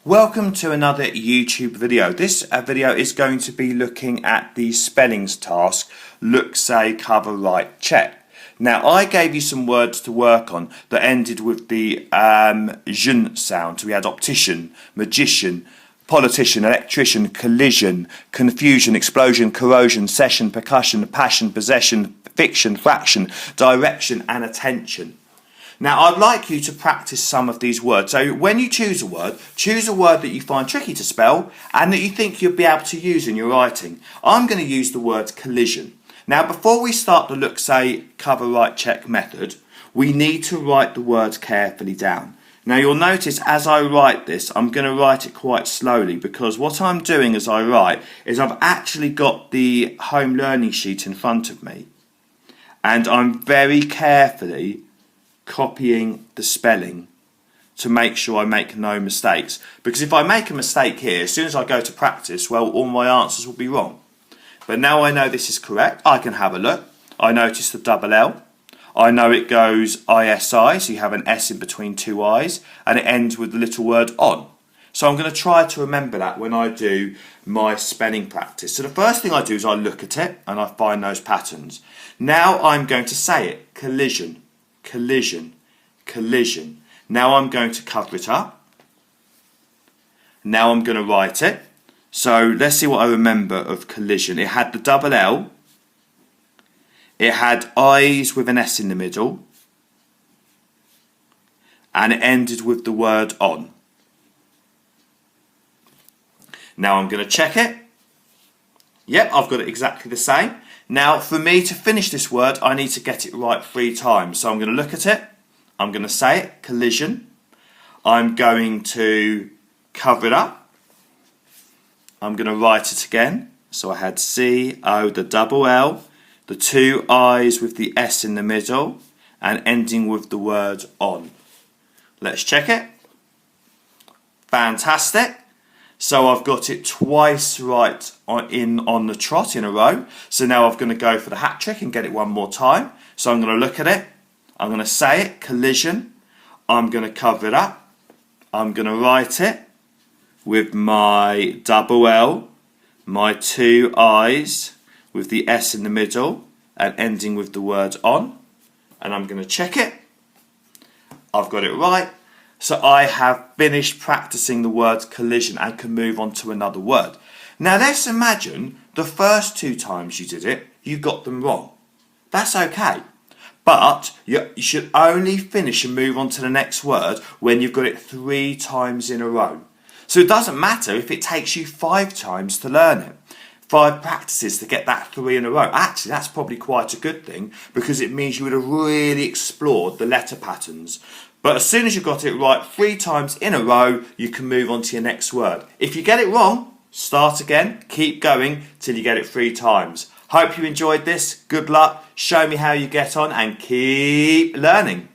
Welcome to another YouTube video. This video is going to be looking at the spellings task, look, say, cover, write, check. Now I gave you some words to work on that ended with the jn sound. So we had optician, magician, politician, electrician, collision, confusion, explosion, corrosion, session, percussion, passion, possession, fiction, fraction, direction and attention. Now I'd like you to practice some of these words. So when you choose a word that you find tricky to spell and that you think you'll be able to use in your writing. I'm going to use the word collision. Now before we start the look, say, cover, write, check method, we need to write the words carefully down. Now you'll notice as I write this, I'm going to write it quite slowly because what I'm doing as I write is I've actually got the home learning sheet in front of me and I'm very carefully copying the spelling to make sure I make no mistakes, because if I make a mistake here, as soon as I go to practice, well, all my answers will be wrong. But now I know this is correct, I can have a look. I notice the double L. I know it goes ISI, so you have an S in between two I's, and it ends with the little word on. So I'm going to try to remember that when I do my spelling practice. So the first thing I do is I look at it and I find those patterns. Now I'm going to say it, collision. Collision, collision. Now I'm going to cover it up. Now I'm going to write it. So let's see what I remember of collision. It had the double L. It had I's with an S in the middle. And it ended with the word on. Now I'm going to check it. Yep, I've got it exactly the same. Now, for me to finish this word, I need to get it right 3 times. So I'm going to look at it. I'm going to say it, collision. I'm going to cover it up. I'm going to write it again. So I had C-O, the double L, the 2 I's with the S in the middle, and ending with the word on. Let's check it. Fantastic. So I've got it twice right on the trot in a row. So now I'm going to go for the hat trick and get it one more time. So I'm going to look at it. I'm going to say it, collision. I'm going to cover it up. I'm going to write it with my double L, my 2 I's with the S in the middle and ending with the word on. And I'm going to check it. I've got it right. So I have finished practicing the word collision and can move on to another word. Now let's imagine the first 2 times you did it, you got them wrong. That's okay. But you should only finish and move on to the next word when you've got it 3 times in a row. So it doesn't matter if it takes you 5 times to learn it. 5 practices to get that 3 in a row. Actually, that's probably quite a good thing because it means you would have really explored the letter patterns. But as soon as you've got it right 3 times in a row, you can move on to your next word. If you get it wrong, start again, keep going till you get it 3 times. Hope you enjoyed this. Good luck. Show me how you get on and keep learning.